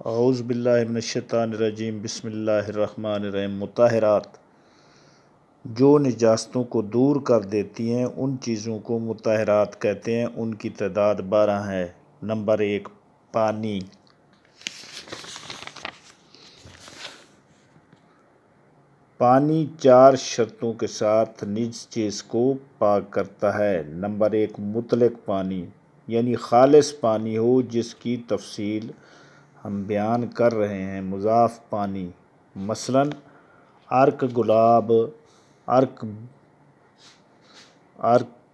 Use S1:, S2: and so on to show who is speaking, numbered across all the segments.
S1: اعوذ باللہ من الشیطان الرجیم بسم اللہ الرحمن الرحیم۔ مطہرات جو نجاستوں کو دور کر دیتی ہیں ان چیزوں کو مطہرات کہتے ہیں۔ ان کی تعداد 12 ہے۔ نمبر 1 پانی۔ پانی 4 شرطوں کے ساتھ نجس چیز کو پاک کرتا ہے۔ نمبر 1 مطلق پانی، یعنی خالص پانی ہو جس کی تفصیل ہم بیان کر رہے ہیں۔ مضاف پانی، مثلاً عرق گلاب، عرق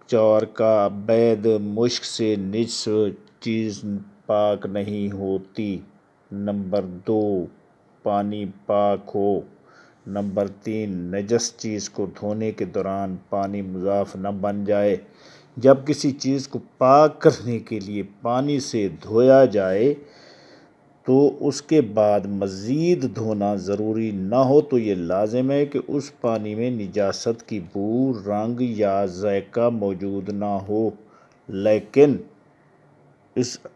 S1: چور کا بید مشک سے نجس چیز پاک نہیں ہوتی۔ نمبر 2 پانی پاک ہو۔ نمبر 3 نجس چیز کو دھونے کے دوران پانی مضاف نہ بن جائے۔ جب کسی چیز کو پاک کرنے کے لیے پانی سے دھویا جائے تو اس کے بعد مزید دھونا ضروری نہ ہو تو یہ لازم ہے کہ اس پانی میں نجاست کی بو، رنگ یا ذائقہ موجود نہ ہو، لیکن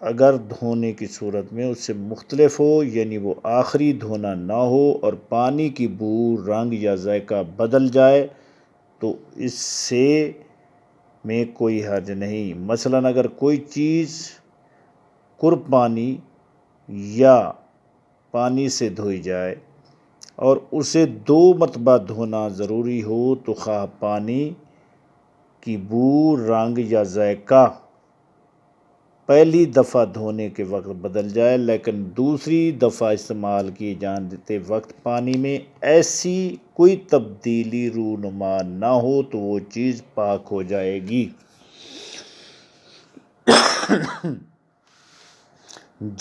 S1: اگر دھونے کی صورت میں اس سے مختلف ہو، یعنی وہ آخری دھونا نہ ہو اور پانی کی بو، رنگ یا ذائقہ بدل جائے تو اس سے میں کوئی حرج نہیں۔ مثلاً اگر کوئی چیز قرب پانی یا پانی سے دھوئی جائے اور اسے 2 مرتبہ دھونا ضروری ہو تو خواہ پانی کی بو، رنگ یا ذائقہ پہلی دفعہ دھونے کے وقت بدل جائے لیکن دوسری دفعہ استعمال کیے جاتے وقت پانی میں ایسی کوئی تبدیلی رونما نہ ہو تو وہ چیز پاک ہو جائے گی۔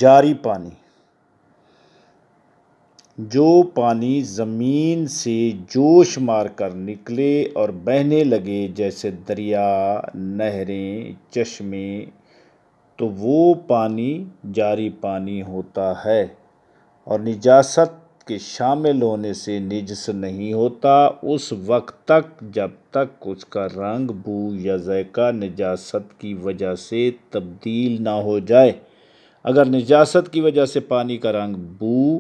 S1: جاری پانی، جو پانی زمین سے جوش مار کر نکلے اور بہنے لگے جیسے دریا، نہریں، چشمے، تو وہ پانی جاری پانی ہوتا ہے اور نجاست کے شامل ہونے سے نجس نہیں ہوتا اس وقت تک جب تک اس کا رنگ، بو یا ذائقہ نجاست کی وجہ سے تبدیل نہ ہو جائے۔ اگر نجاست کی وجہ سے پانی کا رنگ، بو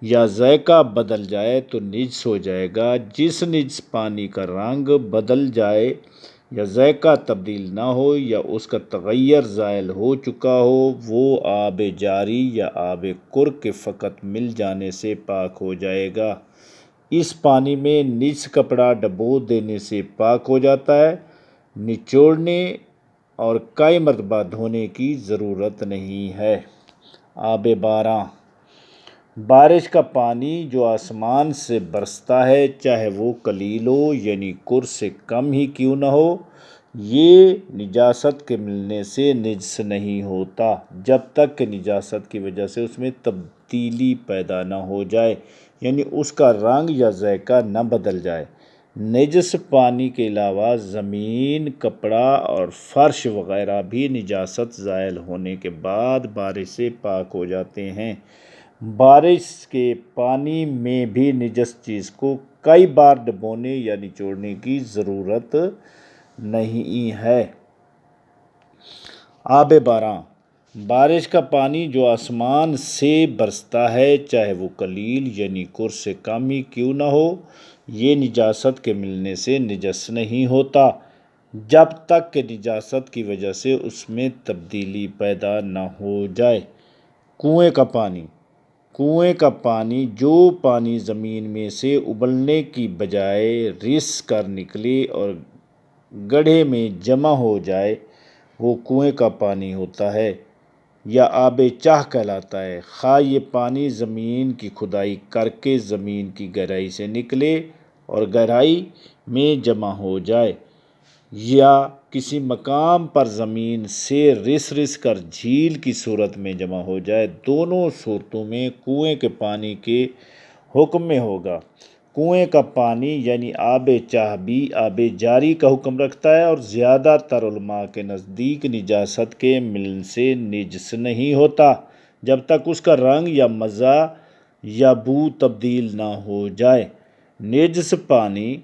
S1: یا ذائقہ بدل جائے تو نجس ہو جائے گا۔ جس نجس پانی کا رنگ بدل جائے یا ذائقہ تبدیل نہ ہو یا اس کا تغیر زائل ہو چکا ہو وہ آب جاری یا آب قر کے فقط مل جانے سے پاک ہو جائے گا۔ اس پانی میں نجس کپڑا ڈبو دینے سے پاک ہو جاتا ہے، نچوڑنے اور کئی مرتبہ دھونے کی ضرورت نہیں ہے۔ آب باران، بارش کا پانی جو آسمان سے برستا ہے چاہے وہ قلیل ہو یعنی قر سے کم ہی کیوں نہ ہو، یہ نجاست کے ملنے سے نجس نہیں ہوتا جب تک کہ نجاست کی وجہ سے اس میں تبدیلی پیدا نہ ہو جائے، یعنی اس کا رنگ یا ذائقہ نہ بدل جائے۔ نجس پانی کے علاوہ زمین، کپڑا اور فرش وغیرہ بھی نجاست زائل ہونے کے بعد بارش سے پاک ہو جاتے ہیں۔ بارش کے پانی میں بھی نجس چیز کو کئی بار ڈبونے یا نچوڑنے کی ضرورت نہیں ہے۔ آب باران، بارش کا پانی جو آسمان سے برستا ہے چاہے وہ قلیل یعنی قر سے کم ہی کیوں نہ ہو، یہ نجاست کے ملنے سے نجس نہیں ہوتا جب تک کہ نجاست کی وجہ سے اس میں تبدیلی پیدا نہ ہو جائے۔ کنویں کا پانی، کنویں کا پانی جو پانی زمین میں سے ابلنے کی بجائے رس کر نکلے اور گڑھے میں جمع ہو جائے وہ کنویں کا پانی ہوتا ہے یا آب چاہ کہلاتا ہے، خواہ یہ پانی زمین کی کھدائی کر کے زمین کی گہرائی سے نکلے اور گہرائی میں جمع ہو جائے یا کسی مقام پر زمین سے رس کر جھیل کی صورت میں جمع ہو جائے، دونوں صورتوں میں کنویں کے پانی کے حکم میں ہوگا۔ کنویں کا پانی یعنی آب چاہ بھی آب جاری کا حکم رکھتا ہے اور زیادہ تر علماء کے نزدیک نجاست کے ملنے سے نجس نہیں ہوتا جب تک اس کا رنگ یا مزہ یا بو تبدیل نہ ہو جائے۔ نجس پانی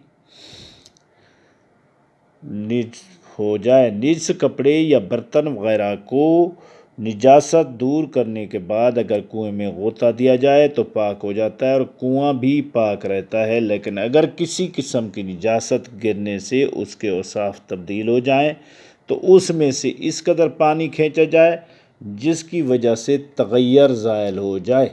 S1: نجس کپڑے یا برتن وغیرہ کو نجاست دور کرنے کے بعد اگر کنویں میں غوطہ دیا جائے تو پاک ہو جاتا ہے اور کنواں بھی پاک رہتا ہے، لیکن اگر کسی قسم کی نجاست گرنے سے اس کے اوصاف تبدیل ہو جائیں تو اس میں سے اس قدر پانی کھینچا جائے جس کی وجہ سے تغیر زائل ہو جائے۔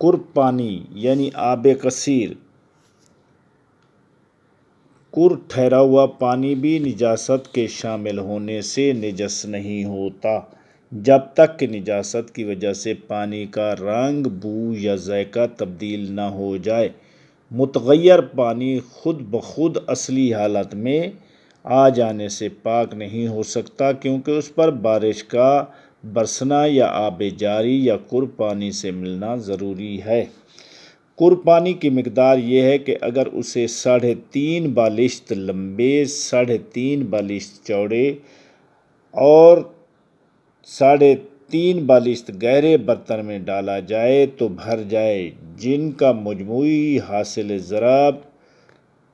S1: قرب پانی یعنی آب کثیر، ٹھہرا ہوا پانی بھی نجاست کے شامل ہونے سے نجس نہیں ہوتا جب تک کہ نجاست کی وجہ سے پانی کا رنگ، بو یا ذائقہ تبدیل نہ ہو جائے۔ متغیر پانی خود بخود اصلی حالت میں آ جانے سے پاک نہیں ہو سکتا، کیونکہ اس پر بارش کا برسنا یا آب جاری یا قرب پانی سے ملنا ضروری ہے۔ قرب پانی کی مقدار یہ ہے کہ اگر اسے 3.5 بالشت لمبے، 3.5 بالشت چوڑے اور 3.5 بالشت گہرے برتن میں ڈالا جائے تو بھر جائے، جن کا مجموعی حاصل ضرب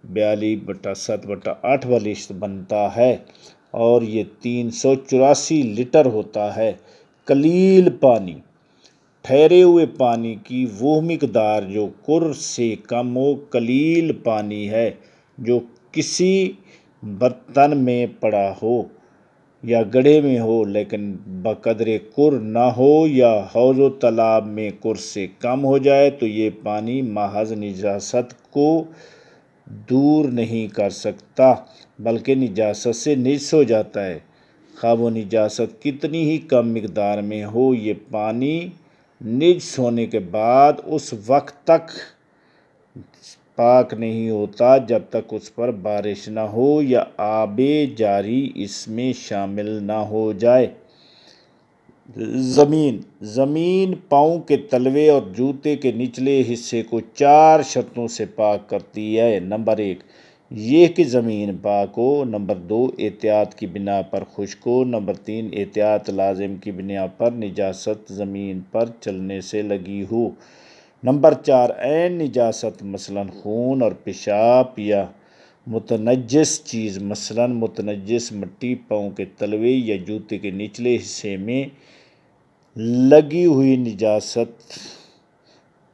S1: 42/7/8 بالشت بنتا ہے اور یہ 384 لیٹر ہوتا ہے۔ قلیل پانی، ٹھہرے ہوئے پانی کی وہ مقدار جو قرب سے کم ہو، قلیل پانی ہے جو کسی برتن میں پڑا ہو یا گڑھے میں ہو لیکن بقدر قرب نہ ہو یا حوض و تالاب میں قرب سے کم ہو جائے تو یہ پانی محض نجاست کو دور نہیں کر سکتا بلکہ نجاست سے نجس ہو جاتا ہے۔ خواہ وہ نجاست کتنی ہی کم مقدار میں ہو، یہ پانی نجس ہونے کے بعد اس وقت تک پاک نہیں ہوتا جب تک اس پر بارش نہ ہو یا آب جاری اس میں شامل نہ ہو جائے۔ زمین پاؤں کے تلوے اور جوتے کے نچلے حصے کو 4 شرطوں سے پاک کرتی ہے۔ نمبر 1، یہ کہ زمین پاک ہو۔ نمبر 2، احتیاط کی بنا پر خشک ہو۔ نمبر 3، احتیاط لازم کی بنا پر نجاست زمین پر چلنے سے لگی ہو۔ نمبر 4، عین نجاست مثلاً خون اور پیشاب یا متنجس چیز مثلاً متنجس مٹی پاؤں کے تلوے یا جوتے کے نچلے حصے میں لگی ہوئی نجاست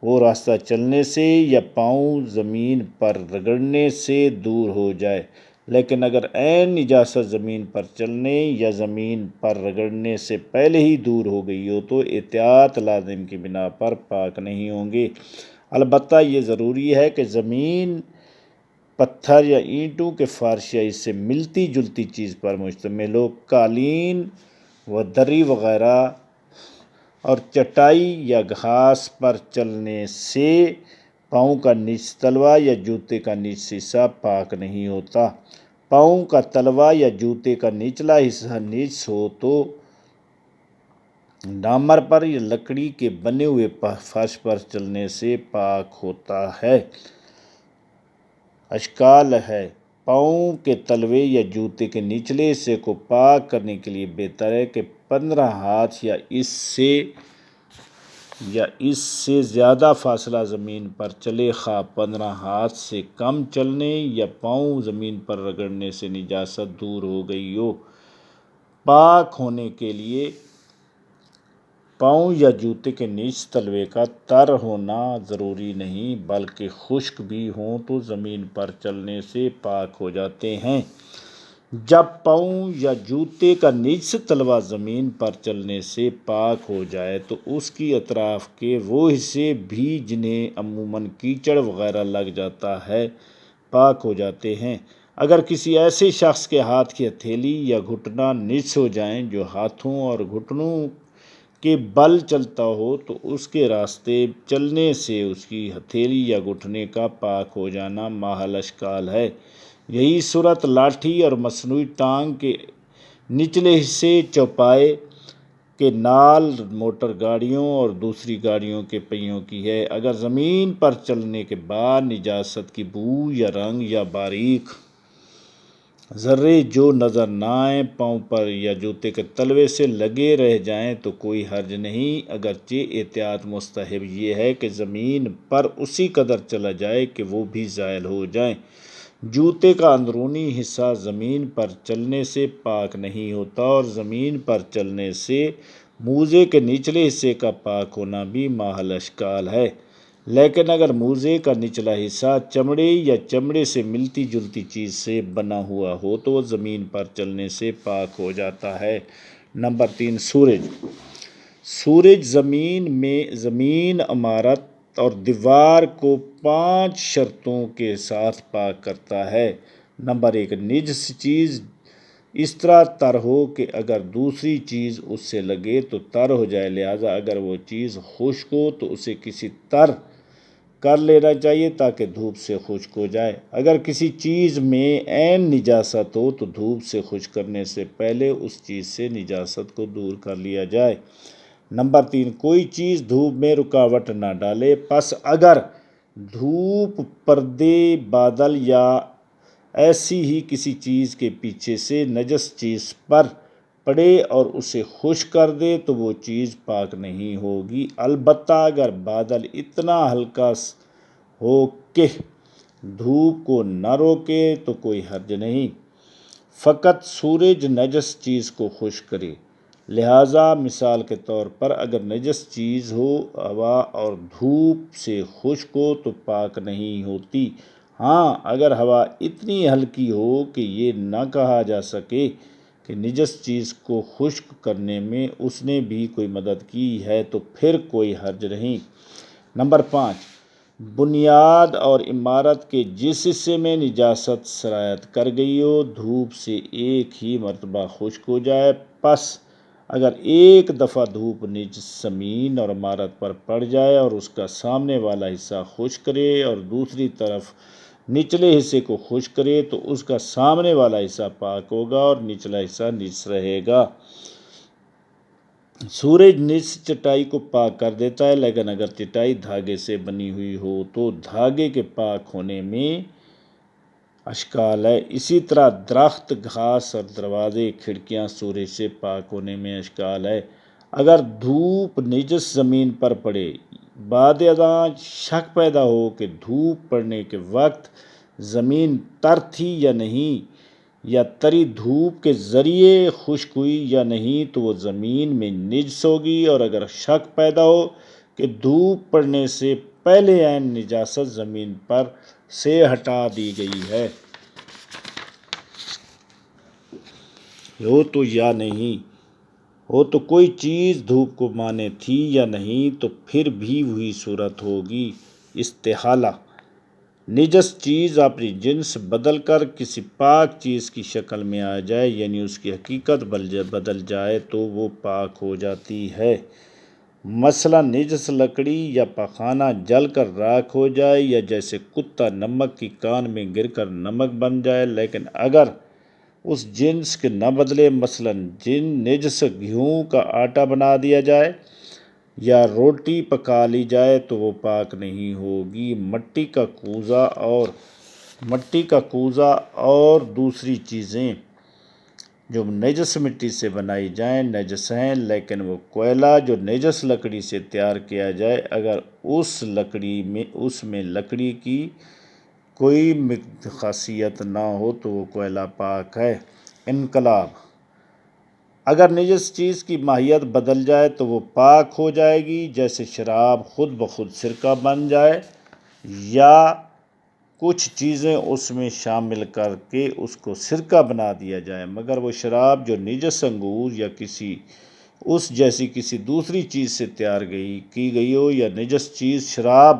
S1: وہ راستہ چلنے سے یا پاؤں زمین پر رگڑنے سے دور ہو جائے، لیکن اگر عین نجاست زمین پر چلنے یا زمین پر رگڑنے سے پہلے ہی دور ہو گئی ہو تو احتیاط لازم کی بنا پر پاک نہیں ہوں گے۔ البتہ یہ ضروری ہے کہ زمین پتھر یا اینٹوں کے فرش یا اس سے ملتی جلتی چیز پر مشتمل ہو۔ قالین و دری وغیرہ اور چٹائی یا گھاس پر چلنے سے پاؤں کا نچلا تلوا یا جوتے کا نچلا حصہ پاک نہیں ہوتا۔ پاؤں کا تلوا یا جوتے کا نچلا حصہ نجس ہو تو ڈامر پر یا لکڑی کے بنے ہوئے فرش پر چلنے سے پاک ہوتا ہے۔ اشکال ہے، پاؤں کے تلوے یا جوتے کے نچلے حصے کو پاک کرنے کے لیے بہتر ہے کہ 15 ہاتھ یا اس سے زیادہ فاصلہ زمین پر چلے، خواہ 15 ہاتھ سے کم چلنے یا پاؤں زمین پر رگڑنے سے نجاست دور ہو گئی ہو۔ پاک ہونے کے لیے پاؤں یا جوتے کے نچلے تلوے کا تر ہونا ضروری نہیں بلکہ خشک بھی ہوں تو زمین پر چلنے سے پاک ہو جاتے ہیں۔ جب پاؤں یا جوتے کا نچلا تلوا زمین پر چلنے سے پاک ہو جائے تو اس کی اطراف کے وہ حصے بھی جنہیں عموماً کیچڑ وغیرہ لگ جاتا ہے پاک ہو جاتے ہیں۔ اگر کسی ایسے شخص کے ہاتھ کی ہتھیلی یا گھٹنا نجس ہو جائیں جو ہاتھوں اور گھٹنوں کے بل چلتا ہو تو اس کے راستے چلنے سے اس کی ہتھیلی یا گھٹنے کا پاک ہو جانا محل اشکال ہے۔ یہی صورت لاٹھی اور مصنوعی ٹانگ کے نچلے حصے، چوپائے کے نال، موٹر گاڑیوں اور دوسری گاڑیوں کے پہیوں کی ہے۔ اگر زمین پر چلنے کے بعد نجاست کی بو یا رنگ یا باریک ذرے جو نظر نہ آئیں پاؤں پر یا جوتے کے تلوے سے لگے رہ جائیں تو کوئی حرج نہیں، اگرچہ احتیاط مستحب یہ ہے کہ زمین پر اسی قدر چلا جائے کہ وہ بھی زائل ہو جائیں۔ جوتے کا اندرونی حصہ زمین پر چلنے سے پاک نہیں ہوتا اور زمین پر چلنے سے موزے کے نچلے حصے کا پاک ہونا بھی محل اشکال ہے، لیکن اگر موزے کا نچلا حصہ چمڑے یا چمڑے سے ملتی جلتی چیز سے بنا ہوا ہو تو وہ زمین پر چلنے سے پاک ہو جاتا ہے۔ نمبر 3، سورج زمین، عمارت اور دیوار کو 5 شرطوں کے ساتھ پاک کرتا ہے۔ نمبر 1، نجس چیز اس طرح تر ہو کہ اگر دوسری چیز اس سے لگے تو تر ہو جائے، لہذا اگر وہ چیز خشک ہو تو اسے کسی تر کر لینا چاہیے تاکہ دھوپ سے خشک ہو جائے۔ اگر کسی چیز میں عین نجاست ہو تو دھوپ سے خشک کرنے سے پہلے اس چیز سے نجاست کو دور کر لیا جائے۔ نمبر 3، کوئی چیز دھوپ میں رکاوٹ نہ ڈالے، پس اگر دھوپ، پردے، بادل یا ایسی ہی کسی چیز کے پیچھے سے نجس چیز پر پڑے اور اسے خشک کر دے تو وہ چیز پاک نہیں ہوگی، البتہ اگر بادل اتنا ہلکا ہو کہ دھوپ کو نہ روکے تو کوئی حرج نہیں، فقط سورج نجس چیز کو خشک کرے۔ لہذا مثال کے طور پر اگر نجس چیز ہو ہوا اور دھوپ سے خشک ہو تو پاک نہیں ہوتی۔ ہاں، اگر ہوا اتنی ہلکی ہو کہ یہ نہ کہا جا سکے کہ نجس چیز کو خشک کرنے میں اس نے بھی کوئی مدد کی ہے تو پھر کوئی حرج نہیں۔ نمبر 5، بنیاد اور عمارت کے جس حصے میں نجاست سرایت کر گئی ہو دھوپ سے ایک ہی مرتبہ خشک ہو جائے، پس اگر ایک دفعہ دھوپ نجس زمین اور عمارت پر پڑ جائے اور اس کا سامنے والا حصہ خشک کرے اور دوسری طرف نچلے حصے کو خشک کرے تو اس کا سامنے والا حصہ پاک ہوگا اور نچلا حصہ نجس رہے گا۔ سورج نجس چٹائی کو پاک کر دیتا ہے، لیکن اگر چٹائی دھاگے سے بنی ہوئی ہو تو دھاگے کے پاک ہونے میں اشکال ہے۔ اسی طرح درخت، گھاس اور دروازے، کھڑکیاں سورج سے پاک ہونے میں اشکال ہے۔ اگر دھوپ نجس زمین پر پڑے، بعد ازاں شک پیدا ہو کہ دھوپ پڑنے کے وقت زمین تر تھی یا نہیں یا تری دھوپ کے ذریعے خشک ہوئی یا نہیں تو وہ زمین میں نجس ہوگی، اور اگر شک پیدا ہو کہ دھوپ پڑنے سے پہلے عین نجاست زمین پر سے ہٹا دی گئی ہے ہو تو یا نہیں ہو تو کوئی چیز دھوپ کو مانے تھی یا نہیں تو پھر بھی وہی صورت ہوگی۔ استحالہ، نجس چیز اپنی جنس بدل کر کسی پاک چیز کی شکل میں آ جائے، یعنی اس کی حقیقت بدل جائے تو وہ پاک ہو جاتی ہے۔ مثلاً نجس لکڑی یا پخانہ جل کر راکھ ہو جائے، یا جیسے کتا نمک کی کان میں گر کر نمک بن جائے، لیکن اگر اس جنس کے نہ بدلے، مثلاً نجس گیہوں کا آٹا بنا دیا جائے یا روٹی پکا لی جائے تو وہ پاک نہیں ہوگی۔ مٹی کا کوزہ اور دوسری چیزیں جو نجس مٹی سے بنائی جائیں نجس ہیں، لیکن وہ کوئلہ جو نجس لکڑی سے تیار کیا جائے اگر اس میں لکڑی کی کوئی خاصیت نہ ہو تو وہ کوئلہ پاک ہے۔ انقلاب، اگر نجس چیز کی ماہیت بدل جائے تو وہ پاک ہو جائے گی، جیسے شراب خود بخود سرکہ بن جائے یا کچھ چیزیں اس میں شامل کر کے اس کو سرکہ بنا دیا جائے، مگر وہ شراب جو نجس انگور یا اس جیسی کسی دوسری چیز سے تیار کی گئی ہو یا نجس چیز شراب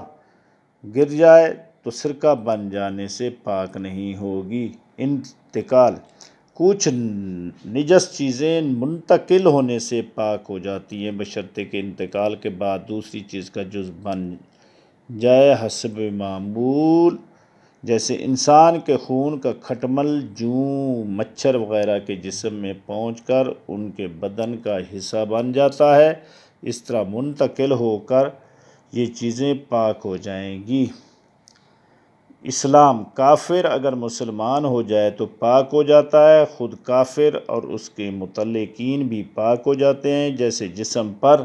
S1: گر جائے تو سرکہ بن جانے سے پاک نہیں ہوگی۔ انتقال، کچھ نجس چیزیں منتقل ہونے سے پاک ہو جاتی ہیں بشرطے کہ انتقال کے بعد دوسری چیز کا جز بن جائے حسب معمول، جیسے انسان کے خون کا کھٹمل جوں مچھر وغیرہ کے جسم میں پہنچ کر ان کے بدن کا حصہ بن جاتا ہے، اس طرح منتقل ہو کر یہ چیزیں پاک ہو جائیں گی۔ اسلام، کافر اگر مسلمان ہو جائے تو پاک ہو جاتا ہے، خود کافر اور اس کے متعلقین بھی پاک ہو جاتے ہیں، جیسے جسم پر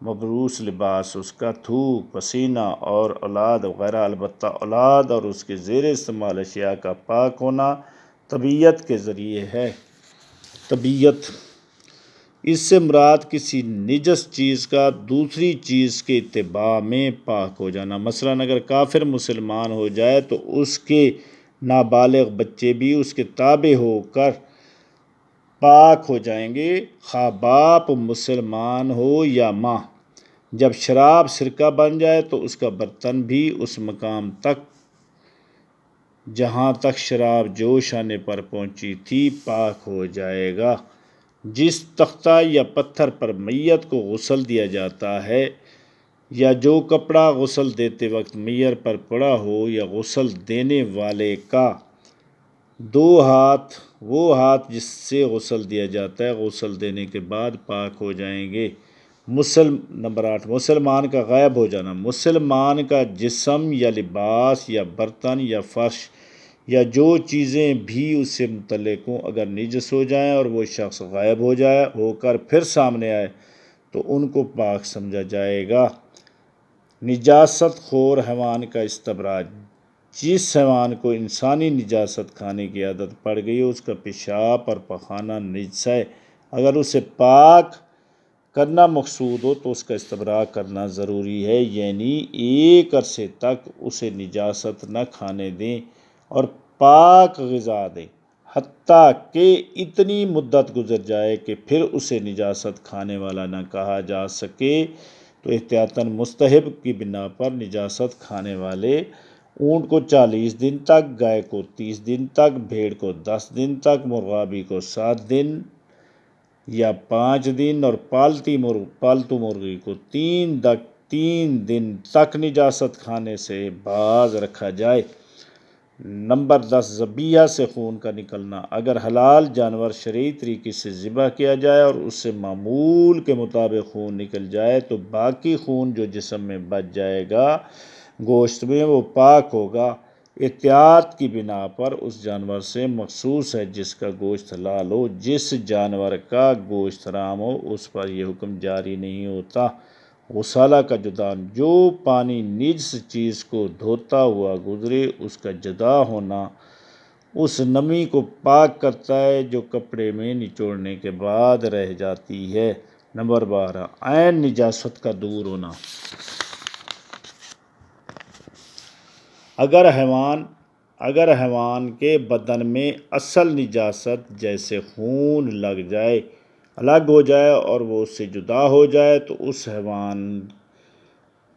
S1: مبروس لباس، اس کا تھوک، پسینہ اور اولاد وغیرہ، البتہ اولاد اور اس کے زیر استعمال اشیاء کا پاک ہونا طبیعت کے ذریعے ہے۔ طبیعت، اس سے مراد کسی نجس چیز کا دوسری چیز کے اتباع میں پاک ہو جانا۔ مثلاً اگر کافر مسلمان ہو جائے تو اس کے نابالغ بچے بھی اس کے تابع ہو کر پاک ہو جائیں گے، خواہ باپ مسلمان ہو یا ماں۔ جب شراب سرکہ بن جائے تو اس کا برتن بھی اس مقام تک جہاں تک شراب جوش آنے پر پہنچی تھی پاک ہو جائے گا۔ جس تختہ یا پتھر پر میت کو غسل دیا جاتا ہے یا جو کپڑا غسل دیتے وقت میت پر پڑا ہو یا غسل دینے والے کا دو ہاتھ، وہ ہاتھ جس سے غسل دیا جاتا ہے غسل دینے کے بعد پاک ہو جائیں گے۔ نمبر 8، مسلمان کا غائب ہو جانا۔ مسلمان کا جسم یا لباس یا برتن یا فرش یا جو چیزیں بھی اس سے متعلق ہوں اگر نجس ہو جائیں اور وہ شخص غائب ہو کر پھر سامنے آئے تو ان کو پاک سمجھا جائے گا۔ نجاست خور حیوان کا استبراء، جس حیوان کو انسانی نجاست کھانے کی عادت پڑ گئی اس کا پیشاب اور پخانہ نجس ہے، اگر اسے پاک کرنا مقصود ہو تو اس کا استبراء کرنا ضروری ہے، یعنی ایک عرصے تک اسے نجاست نہ کھانے دیں اور پاک غذا دیں، حتیٰ کہ اتنی مدت گزر جائے کہ پھر اسے نجاست کھانے والا نہ کہا جا سکے۔ تو احتیاطاً مستحب کی بنا پر نجاست کھانے والے اونٹ کو 40 دن تک، گائے کو 30 دن تک، بھیڑ کو 10 دن تک، مرغابی کو 7 دن یا 5 دن اور پالتو مرغی کو 3 دن تک نجاست کھانے سے باز رکھا جائے۔ نمبر 10، ذبیحہ سے خون کا نکلنا، اگر حلال جانور شرعی طریقے سے ذبح کیا جائے اور اس سے معمول کے مطابق خون نکل جائے تو باقی خون جو جسم میں بچ جائے گا گوشت میں وہ پاک ہوگا۔ احتیاط کی بنا پر اس جانور سے مخصوص ہے جس کا گوشت حلال ہو، جس جانور کا گوشت حرام ہو اس پر یہ حکم جاری نہیں ہوتا۔ غسالہ کا جدا، جو پانی نجس چیز کو دھوتا ہوا گزرے اس کا جدا ہونا اس نمی کو پاک کرتا ہے جو کپڑے میں نچوڑنے کے بعد رہ جاتی ہے۔ نمبر 12، عین نجاست کا دور ہونا، اگر حیوان کے بدن میں اصل نجاست جیسے خون الگ ہو جائے اور وہ اس سے جدا ہو جائے تو اس حیوان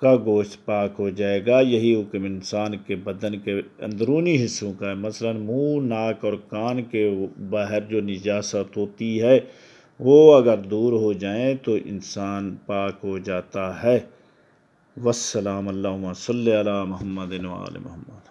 S1: کا گوشت پاک ہو جائے گا۔ یہی حکم انسان کے بدن کے اندرونی حصوں کا ہے، مثلاً منہ، ناک اور کان کے باہر جو نجاست ہوتی ہے وہ اگر دور ہو جائیں تو انسان پاک ہو جاتا ہے۔ والسلام، اللہم صلی علی محمد وآل محمد۔